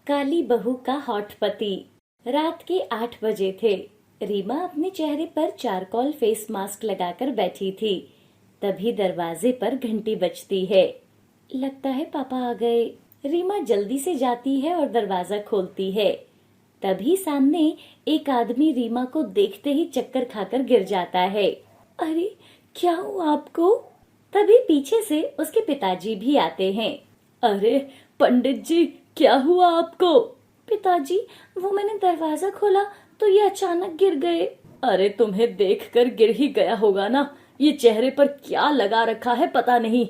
काली बहू का हॉट पति। रात के 8 बजे थे। रीमा अपने चेहरे पर चारकोल फेस मास्क लगाकर बैठी थी। तभी दरवाजे पर घंटी बजती है। लगता है पापा आ गए। रीमा जल्दी से जाती है और दरवाजा खोलती है। तभी सामने एक आदमी रीमा को देखते ही चक्कर खाकर गिर जाता है। अरे क्या हुआ आपको? तभी पीछे से उसके पिताजी भी आते हैं। अरे पंडित जी, क्या हुआ आपको? पिताजी, वो मैंने दरवाजा खोला तो ये अचानक गिर गए। अरे तुम्हें देखकर गिर ही गया होगा ना। ये चेहरे पर क्या लगा रखा है पता नहीं,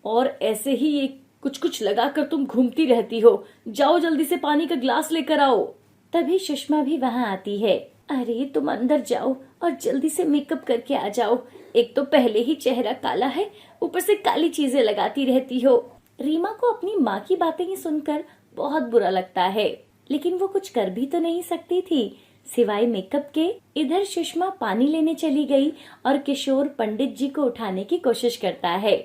और ऐसे ही ये कुछ कुछ लगा कर तुम घूमती रहती हो। जाओ जल्दी से पानी का ग्लास लेकर आओ। तभी सुषमा भी वहाँ आती है। अरे तुम अंदर जाओ और जल्दी से मेकअप करके आ जाओ। एक तो पहले ही चेहरा काला है, ऊपर से काली चीजें लगाती रहती हो। रीमा को अपनी माँ की बातें ही सुनकर बहुत बुरा लगता है, लेकिन वो कुछ कर भी तो नहीं सकती थी सिवाय मेकअप के। इधर सुषमा पानी लेने चली गई और किशोर पंडित जी को उठाने की कोशिश करता है।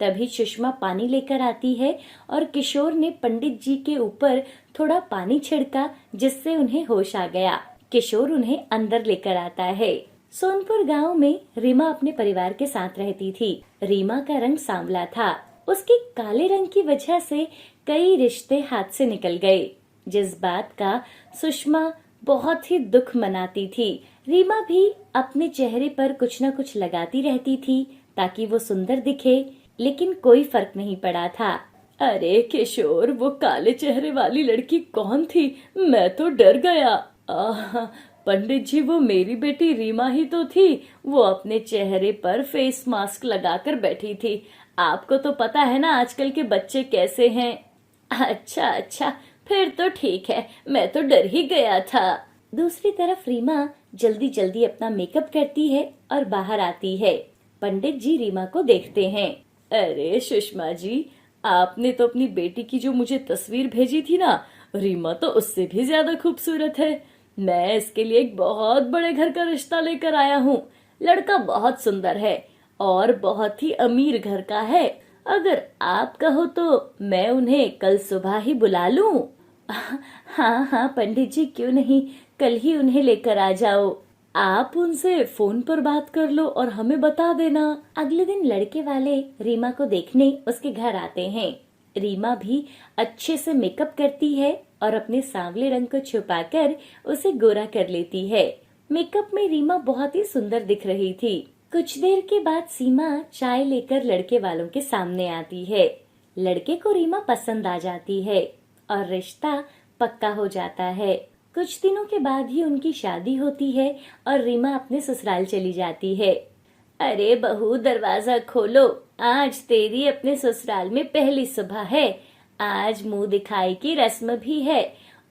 तभी सुषमा पानी लेकर आती है और किशोर ने पंडित जी के ऊपर थोड़ा पानी छिड़का, जिससे उन्हें होश आ गया। किशोर उन्हें अंदर लेकर आता है। सोनपुर गांव में रीमा अपने परिवार के साथ रहती थी। रीमा का रंग सांवला था। उसके काले रंग की वजह से कई रिश्ते हाथ से निकल गए, जिस बात का सुषमा बहुत ही दुख मनाती थी। रीमा भी अपने चेहरे पर कुछ न कुछ लगाती रहती थी ताकि वो सुंदर दिखे, लेकिन कोई फर्क नहीं पड़ा था। अरे किशोर, वो काले चेहरे वाली लड़की कौन थी? मैं तो डर गया। पंडित जी, वो मेरी बेटी रीमा ही तो थी। वो अपने चेहरे पर फेस मास्क लगाकर बैठी थी। आपको तो पता है ना आजकल के बच्चे कैसे हैं। अच्छा अच्छा, फिर तो ठीक है, मैं तो डर ही गया था। दूसरी तरफ रीमा जल्दी जल्दी अपना मेकअप करती है और बाहर आती है। पंडित जी रीमा को देखते हैं। अरे सुषमा जी, आपने तो अपनी बेटी की जो मुझे तस्वीर भेजी थी ना, रीमा तो उससे भी ज्यादा खूबसूरत है। मैं इसके लिए एक बहुत बड़े घर का रिश्ता लेकर आया हूँ। लड़का बहुत सुंदर है और बहुत ही अमीर घर का है। अगर आप कहो तो मैं उन्हें कल सुबह ही बुला लूं। हाँ हाँ पंडित जी, क्यों नहीं, कल ही उन्हें लेकर आ जाओ। आप उनसे फोन पर बात कर लो और हमें बता देना। अगले दिन लड़के वाले रीमा को देखने उसके घर आते हैं। रीमा भी अच्छे से मेकअप करती है और अपने सांवले रंग को छुपाकर उसे गोरा कर लेती है। मेकअप में रीमा बहुत ही सुंदर दिख रही थी। कुछ देर के बाद सीमा चाय लेकर लड़के वालों के सामने आती है। लड़के को रीमा पसंद आ जाती है और रिश्ता पक्का हो जाता है। कुछ दिनों के बाद ही उनकी शादी होती है और रीमा अपने ससुराल चली जाती है। अरे बहू, दरवाजा खोलो, आज तेरी अपने ससुराल में पहली सुबह है। आज मुंह दिखाई की रस्म भी है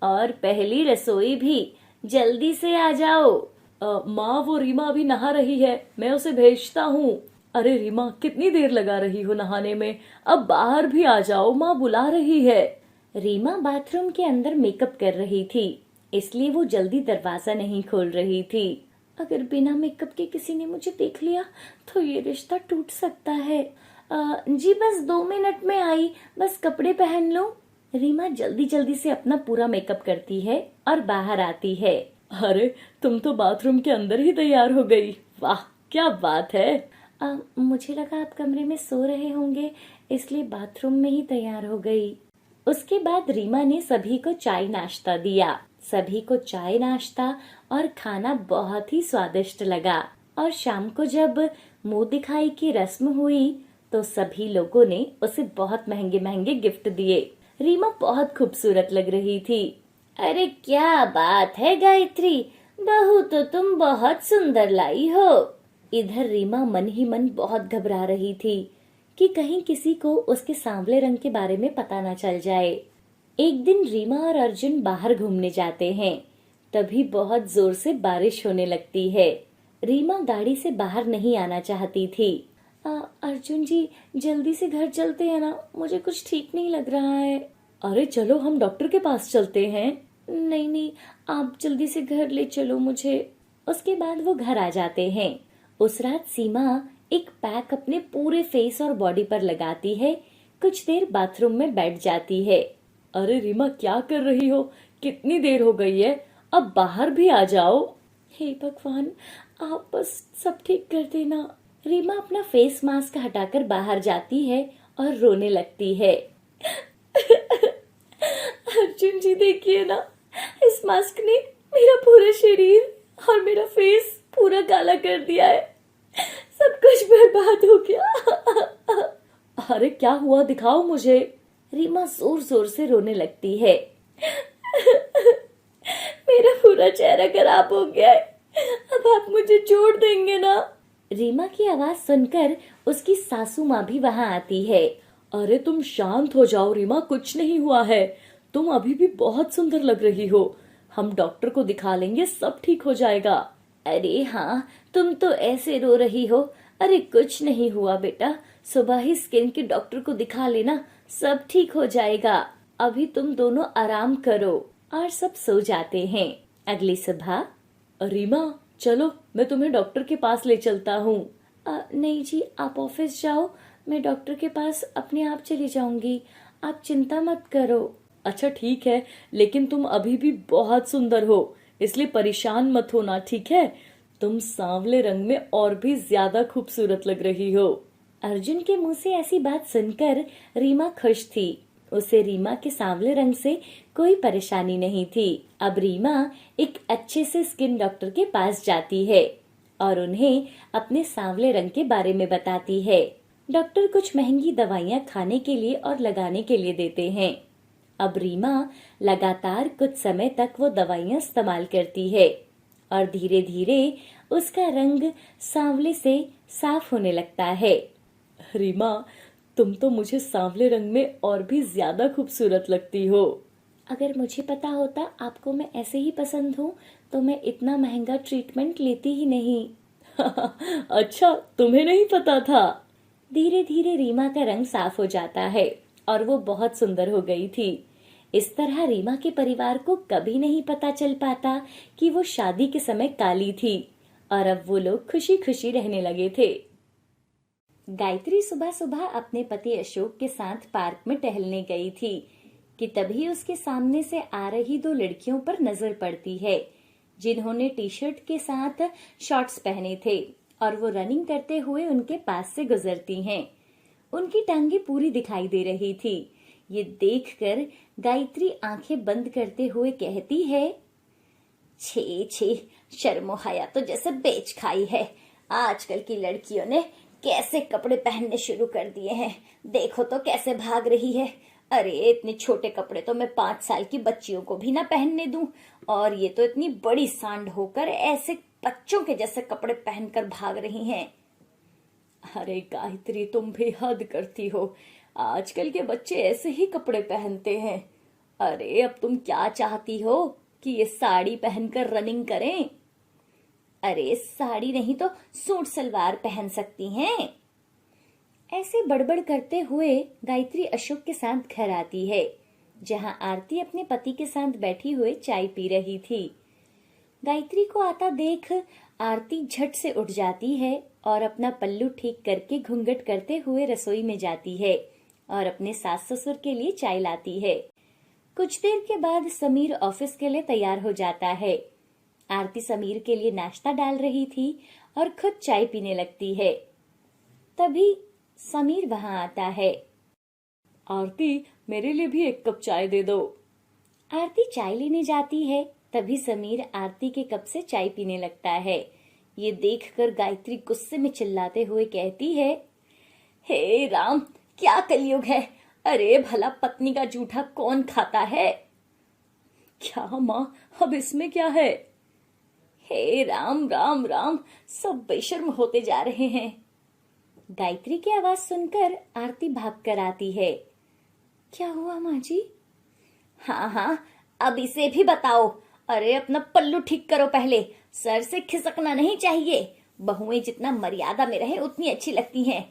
और पहली रसोई भी। जल्दी से आ जाओ। माँ, वो रीमा अभी नहा रही है, मैं उसे भेजता हूँ। अरे रीमा, कितनी देर लगा रही हो नहाने में? अब बाहर भी आ जाओ, माँ बुला रही है। रीमा बाथरूम के अंदर मेकअप कर रही थी, इसलिए वो जल्दी दरवाजा नहीं खोल रही थी। अगर बिना मेकअप के किसी ने मुझे देख लिया तो ये रिश्ता टूट सकता है। जी बस 2 मिनट में आई, बस कपड़े पहन लो। रीमा जल्दी जल्दी से अपना पूरा मेकअप करती है और बाहर आती है। अरे तुम तो बाथरूम के अंदर ही तैयार हो गई। वाह, क्या बात है। मुझे लगा आप कमरे में सो रहे होंगे, इसलिए बाथरूम में ही तैयार हो गई। उसके बाद रीमा ने सभी को चाय नाश्ता दिया। सभी को चाय नाश्ता और खाना बहुत ही स्वादिष्ट लगा। और शाम को जब मुंह दिखाई की रस्म हुई तो सभी लोगों ने उसे बहुत महंगे महंगे गिफ्ट दिए। रीमा बहुत खूबसूरत लग रही थी। अरे क्या बात है गायत्री, बहू तो तुम बहुत सुंदर लाई हो। इधर रीमा मन ही मन बहुत घबरा रही थी कि कहीं किसी को उसके सांवले रंग के बारे में पता न चल जाए। एक दिन रीमा और अर्जुन बाहर घूमने जाते हैं। तभी बहुत जोर से बारिश होने लगती है। रीमा गाड़ी से बाहर नहीं आना चाहती थी। अर्जुन जी, जल्दी से घर चलते हैं ना, मुझे कुछ ठीक नहीं लग रहा है। अरे चलो, हम डॉक्टर के पास चलते हैं। नहीं नहीं, आप जल्दी से घर ले चलो मुझे। उसके बाद वो घर आ जाते हैं। उस रात सीमा एक पैक अपने पूरे फेस और बॉडी पर लगाती है। कुछ देर बाथरूम में बैठ जाती है। अरे रीमा, क्या कर रही हो? कितनी देर हो गई है, अब बाहर भी आ जाओ। हे भगवान, आप बस सब ठीक कर देना। रीमा अपना फेस मास्क हटाकर बाहर जाती है और रोने लगती है। अर्जुन जी, देखिए ना, इस मास्क ने मेरा पूरा शरीर और मेरा फेस पूरा काला कर दिया है। सब कुछ बर्बाद हो गया। अरे क्या हुआ, दिखाओ मुझे। रीमा जोर जोर से रोने लगती है। मेरा पूरा चेहरा खराब हो गया है, अब आप मुझे छोड़ देंगे ना? रीमा की आवाज सुनकर उसकी सासू माँ भी वहां आती है। अरे तुम शांत हो जाओ रीमा, कुछ नहीं हुआ है। तुम अभी भी बहुत सुंदर लग रही हो। हम डॉक्टर को दिखा लेंगे, सब ठीक हो जाएगा। अरे हाँ, तुम तो ऐसे रो रही हो। अरे कुछ नहीं हुआ बेटा, सुबह ही स्किन के डॉक्टर को दिखा लेना, सब ठीक हो जाएगा। अभी तुम दोनों आराम करो। और सब सो जाते हैं। अगली सुबह, रीमा चलो, मैं तुम्हें डॉक्टर के पास ले चलता हूँ। नहीं जी, आप ऑफिस जाओ, मैं डॉक्टर के पास अपने आप चली जाऊंगी, आप चिंता मत करो। अच्छा ठीक है, लेकिन तुम अभी भी बहुत सुंदर हो, इसलिए परेशान मत होना, ठीक है? तुम सांवले रंग में और भी ज्यादा खूबसूरत लग रही हो। अर्जुन के मुंह से ऐसी बात सुनकर रीमा खुश थी। उसे रीमा के सांवले रंग से कोई परेशानी नहीं थी। अब रीमा एक अच्छे से स्किन डॉक्टर के पास जाती है और उन्हें अपने सांवले रंग के बारे में बताती है। डॉक्टर कुछ महंगी दवाइयाँ खाने के लिए और लगाने के लिए देते हैं। अब रीमा लगातार कुछ समय तक वो दवाइयाँ इस्तेमाल करती है और धीरे धीरे उसका रंग सांवले से साफ होने लगता है। रीमा, तुम तो मुझे सांवले रंग में और भी ज्यादा खूबसूरत लगती हो। अगर मुझे पता होता आपको मैं ऐसे ही पसंद हूँ तो मैं इतना महंगा ट्रीटमेंट लेती ही नहीं। अच्छा, तुम्हें नहीं पता था? धीरे धीरे रीमा का रंग साफ हो जाता है और वो बहुत सुंदर हो गई थी। इस तरह रीमा के परिवार को कभी नहीं पता चल पाता कि वो शादी के समय काली थी और अब वो लोग खुशी खुशी रहने लगे थे। गायत्री सुबह सुबह अपने पति अशोक के साथ पार्क में टहलने गई थी कि तभी उसके सामने से आ रही दो लड़कियों पर नजर पड़ती है, जिन्होंने टी शर्ट के साथ शॉर्ट्स पहने थे और वो रनिंग करते हुए उनके पास से गुजरती हैं। उनकी टांगे पूरी दिखाई दे रही थी। ये देखकर गायत्री आंखें बंद करते हुए कहती है, छे छे, शर्मो हया तो जैसे बेच खाई है। आजकल की लड़कियों ने कैसे कपड़े पहनने शुरू कर दिए हैं, देखो तो कैसे भाग रही है। अरे इतने छोटे कपड़े तो मैं 5 साल की बच्चियों को भी ना पहनने दूं, और ये तो इतनी बड़ी सांड होकर ऐसे बच्चों के जैसे कपड़े पहनकर भाग रही हैं। अरे गायत्री, तुम भी हद करती हो, आजकल के बच्चे ऐसे ही कपड़े पहनते हैं। अरे अब तुम क्या चाहती हो कि ये साड़ी पहनकर रनिंग करें? अरे साड़ी नहीं तो सूट सलवार पहन सकती हैं। ऐसे बड़बड़ करते हुए गायत्री अशोक के साथ घर आती है, जहां आरती अपने पति के साथ बैठी हुए चाय पी रही थी। गायत्री को आता देख आरती झट से उठ जाती है और अपना पल्लू ठीक करके घूंघट करते हुए रसोई में जाती है और अपने सास ससुर के लिए चाय लाती है। कुछ देर के बाद समीर ऑफिस के लिए तैयार हो जाता है। आरती समीर के लिए नाश्ता डाल रही थी और खुद चाय पीने लगती है। तभी समीर वहां आता है। आरती, मेरे लिए भी एक कप चाय दे दो। आरती चाय लेने जाती है, तभी समीर आरती के कप से चाय पीने लगता है। ये देखकर गायत्री गुस्से में चिल्लाते हुए कहती है, हे राम, क्या कलयुग है। अरे भला पत्नी का जूठा कौन खाता है? क्या माँ, अब इसमें क्या है? हे राम राम राम, सब बेशर्म होते जा रहे हैं। गायत्री की आवाज सुनकर आरती भागकर आती है। क्या हुआ माँ जी? हाँ हाँ, अब इसे भी बताओ। अरे अपना पल्लू ठीक करो पहले, सर से खिसकना नहीं चाहिए। बहुएं जितना मर्यादा में रहे उतनी अच्छी लगती हैं।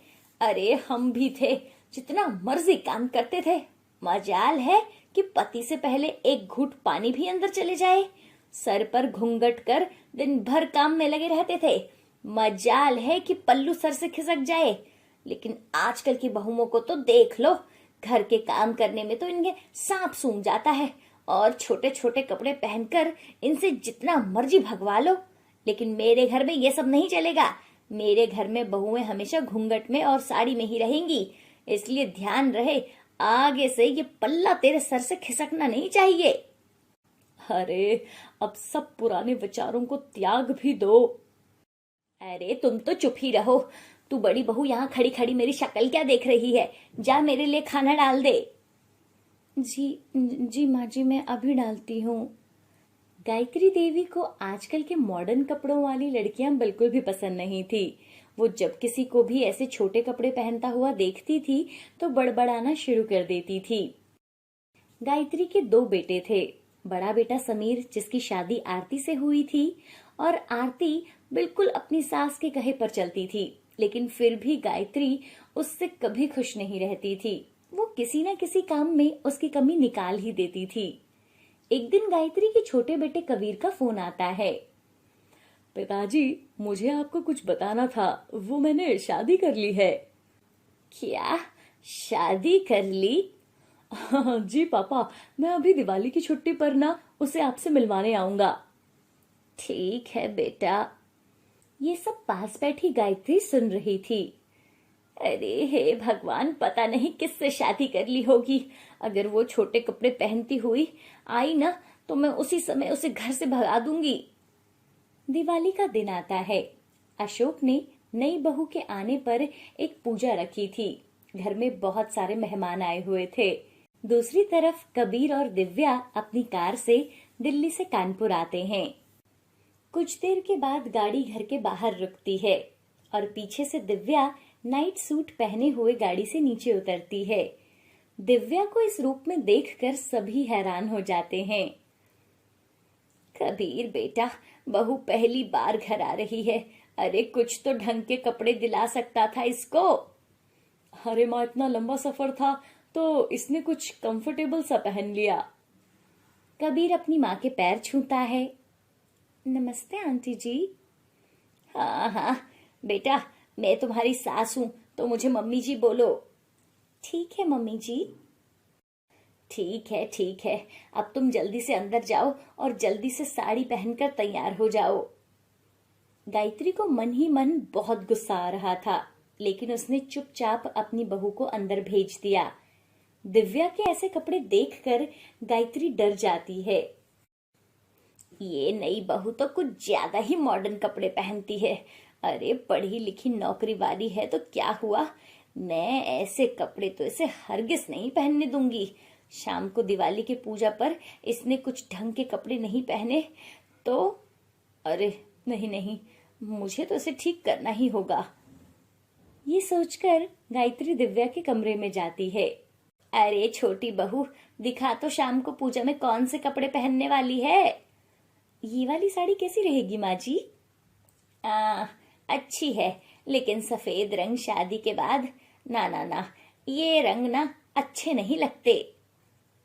अरे हम भी थे, जितना मर्जी काम करते थे। मजाल है कि पति से पहले एक घूंट पानी भी अंदर चले जाए। सर पर घूंघट कर दिन भर काम में लगे रहते थे। मजाल है कि पल्लू सर से खिसक जाए। लेकिन आजकल की बहुओं को तो देख लो, घर के काम करने में तो इनके सांप सूंघ जाता है, और छोटे छोटे कपड़े पहनकर इनसे जितना मर्जी भगवा लो, लेकिन मेरे घर में ये सब नहीं चलेगा। मेरे घर में बहुएं हमेशा घूंघट में और साड़ी में ही रहेंगी, इसलिए ध्यान रहे आगे से ये पल्ला तेरे सर से खिसकना नहीं चाहिए। अरे अब सब पुराने विचारों को त्याग भी दो। अरे तुम तो चुप ही रहो। तू बड़ी बहू यहाँ खड़ी खड़ी मेरी शक्ल क्या देख रही है? जा मेरे लिए खाना डाल दे। जी जी माँ जी, मैं अभी डालती हूँ। गायत्री देवी को आजकल के मॉडर्न कपड़ों वाली लड़कियां बिल्कुल भी पसंद नहीं थी। वो जब किसी को भी ऐसे छोटे कपड़े पहनता हुआ देखती थी तो बड़बड़ाना शुरू कर देती थी। गायत्री के 2 बेटे थे। बड़ा बेटा समीर, जिसकी शादी आरती से हुई थी, और आरती बिल्कुल अपनी सास के कहे पर चलती थी, लेकिन फिर भी गायत्री उससे कभी खुश नहीं रहती थी। वो किसी न किसी काम में उसकी कमी निकाल ही देती थी। एक दिन गायत्री के छोटे बेटे कबीर का फोन आता है। पिताजी, मुझे आपको कुछ बताना था, वो मैंने शादी कर ली है। क्या शादी कर ली? हाँ जी पापा, मैं अभी दिवाली की छुट्टी पर ना उसे आपसे मिलवाने आऊंगा। ठीक है बेटा। ये सब पास बैठी गायत्री सुन रही थी। अरे हे भगवान, पता नहीं किससे शादी कर ली होगी। अगर वो छोटे कपड़े पहनती हुई आई ना तो मैं उसी समय उसे घर से भगा दूंगी। दिवाली का दिन आता है। अशोक ने नई बहू के आने पर एक पूजा रखी थी। घर में बहुत सारे मेहमान आए हुए थे। दूसरी तरफ कबीर और दिव्या अपनी कार से दिल्ली से कानपुर आते हैं। कुछ देर के बाद गाड़ी घर के बाहर रुकती है और पीछे से दिव्या नाइट सूट पहने हुए गाड़ी से नीचे उतरती है। दिव्या को इस रूप में देखकर सभी हैरान हो जाते हैं। कबीर बेटा, बहू पहली बार घर आ रही है। अरे कुछ तो ढंग के कपड़े दिला सकता था इसको। अरे माँ, इतना लंबा सफर था तो इसने कुछ कंफर्टेबल सा पहन लिया। कबीर अपनी माँ के पैर छूता है। नमस्ते आंटी जी। हाँ हाँ बेटा, मैं तुम्हारी सास हूँ तो मुझे मम्मी जी बोलो। ठीक है मम्मी जी। ठीक है ठीक है, अब तुम जल्दी से अंदर जाओ और जल्दी से साड़ी पहनकर तैयार हो जाओ। गायत्री को मन ही मन बहुत गुस्सा आ रहा था, लेकिन उसने चुपचाप अपनी बहू को अंदर भेज दिया। दिव्या के ऐसे कपड़े देखकर गायत्री डर जाती है। ये नई बहू तो कुछ ज्यादा ही मॉडर्न कपड़े पहनती है। अरे पढ़ी लिखी नौकरी वाली है तो क्या हुआ, मैं ऐसे कपड़े तो इसे हरगिज नहीं पहनने दूंगी। शाम को दिवाली की पूजा पर इसने कुछ ढंग के कपड़े नहीं पहने तो अरे नहीं नहीं, मुझे तो इसे ठीक करना ही होगा। ये सोचकर गायत्री दिव्या के कमरे में जाती है। अरे छोटी बहू, दिखा तो शाम को पूजा में कौन से कपड़े पहनने वाली है। ये वाली साड़ी कैसी रहेगी माँ जी? अच्छी है, लेकिन सफेद रंग शादी के बाद ना ना ना, ये रंग ना अच्छे नहीं लगते।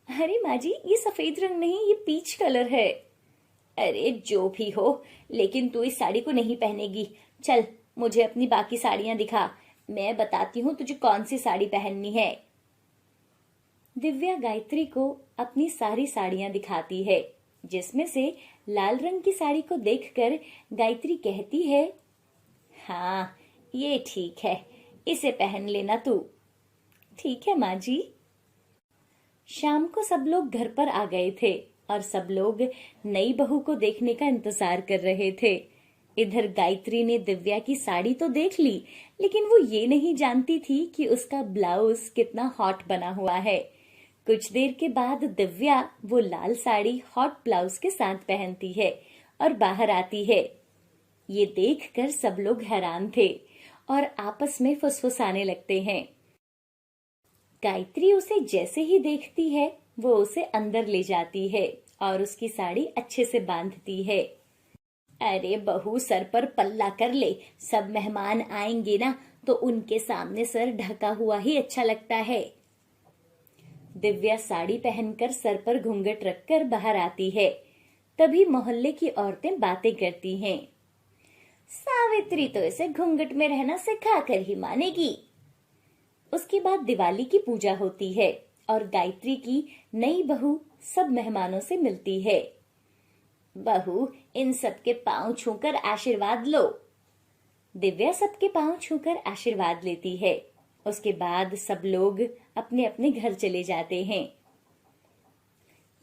अरे माँ जी, ये सफेद रंग नहीं, ये पीच कलर है। अरे जो भी हो, लेकिन तू इस साड़ी को नहीं पहनेगी। चल मुझे अपनी बाकी साड़ियां दिखा, मैं बताती हूँ तुझे कौन सी साड़ी पहननी है। दिव्या गायत्री को अपनी सारी साड़ियां दिखाती है, जिसमें से लाल रंग की साड़ी को देखकर गायत्री कहती है, हाँ ये ठीक है, इसे पहन लेना तू। ठीक है माँ जी। शाम को सब लोग घर पर आ गए थे और सब लोग नई बहू को देखने का इंतजार कर रहे थे। इधर गायत्री ने दिव्या की साड़ी तो देख ली, लेकिन वो ये नहीं जानती थी कि उसका ब्लाउज कितना हॉट बना हुआ है। कुछ देर के बाद दिव्या वो लाल साड़ी हॉट ब्लाउज के साथ पहनती है और बाहर आती है। ये देखकर सब लोग हैरान थे और आपस में फुसफुसाने लगते हैं। गायत्री उसे जैसे ही देखती है वो उसे अंदर ले जाती है और उसकी साड़ी अच्छे से बांधती है। अरे बहू, सर पर पल्ला कर ले, सब मेहमान आएंगे ना तो उनके सामने सर ढका हुआ ही अच्छा लगता है। दिव्या साड़ी पहनकर सर पर घूंघट रखकर बाहर आती है। तभी मोहल्ले की औरतें बातें करती हैं। सावित्री तो इसे घूंघट में रहना सिखा कर ही मानेगी। उसके बाद दिवाली की पूजा होती है और गायत्री की नई बहू सब मेहमानों से मिलती है। बहू, इन सबके पांव छूकर आशीर्वाद लो। दिव्या सबके पांव छूकर आशीर्वाद लेती है। उसके बाद सब लोग अपने अपने घर चले जाते हैं।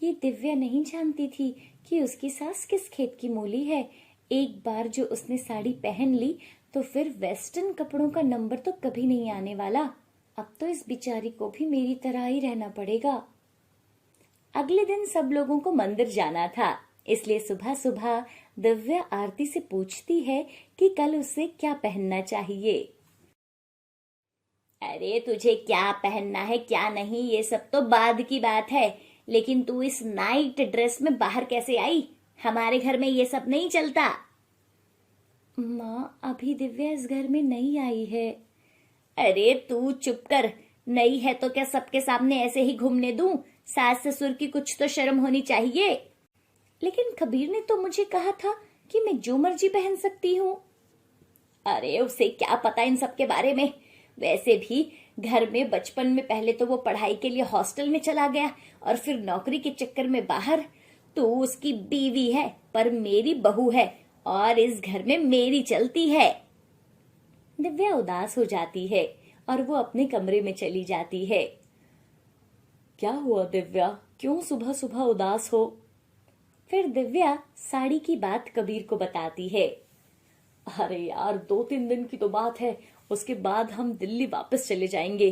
ये दिव्या नहीं जानती थी कि उसकी सास किस खेत की मूली है। एक बार जो उसने साड़ी पहन ली तो फिर वेस्टर्न कपड़ों का नंबर तो कभी नहीं आने वाला। अब तो इस बेचारी को भी मेरी तरह ही रहना पड़ेगा। अगले दिन सब लोगों को मंदिर जाना था, इसलिए सुबह सुबह दिव्या आरती से पूछती है कि कल उसे क्या पहनना चाहिए। अरे तुझे क्या पहनना है क्या नहीं ये सब तो बाद की बात है, लेकिन तू इस नाइट ड्रेस में बाहर कैसे आई? हमारे घर में ये सब नहीं चलता। माँ, अभी दिव्या इस घर में नहीं आई है। अरे तू चुप कर, नई है तो क्या सबके सामने ऐसे ही घूमने दूं? सास ससुर की कुछ तो शर्म होनी चाहिए। लेकिन कबीर ने तो मुझे कहा था कि मैं जो मर्जी पहन सकती हूँ। अरे उसे क्या पता इन सब के बारे में। वैसे भी घर में बचपन में पहले तो वो पढ़ाई के लिए हॉस्टल में चला गया और फिर नौकरी के चक्कर में बाहर। तू उसकी बीवी है पर मेरी बहू है और इस घर में मेरी चलती है। दिव्या उदास हो जाती है और वो अपने कमरे में चली जाती है। क्या हुआ दिव्या, क्यों सुबह सुबह उदास हो? फिर दिव्या साड़ी की बात कबीर को बताती है। अरे यार, 2-3 दिन की तो बात है, उसके बाद हम दिल्ली वापस चले जाएंगे।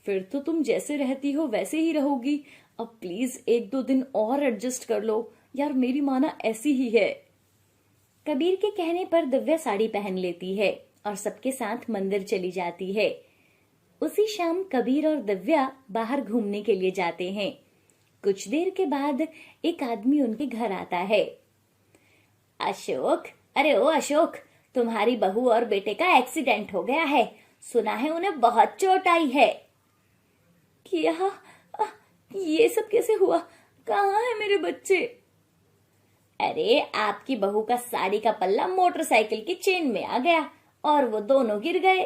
फिर तो तुम जैसे रहती हो वैसे ही रहोगी। अब प्लीज 1-2 दिन और एडजस्ट कर लो यार, मेरी माना ऐसी ही है। कबीर के कहने पर दिव्या साड़ी पहन लेती है और सबके साथ मंदिर चली जाती है। उसी शाम कबीर और दिव्या बाहर घूमने के लिए जाते हैं। कुछ देर के बाद एक आदमी उनके घर आता है। अशोक, अरे ओ अशोक, तुम्हारी बहू और बेटे का एक्सीडेंट हो गया है। सुना है उन्हें बहुत चोट आई है। क्या? ये सब कैसे हुआ? कहाँ है मेरे बच्चे? अरे आपकी बहू का साड़ी का पल्ला मोटरसाइकिल की चेन में आ गया और वो दोनों गिर गए।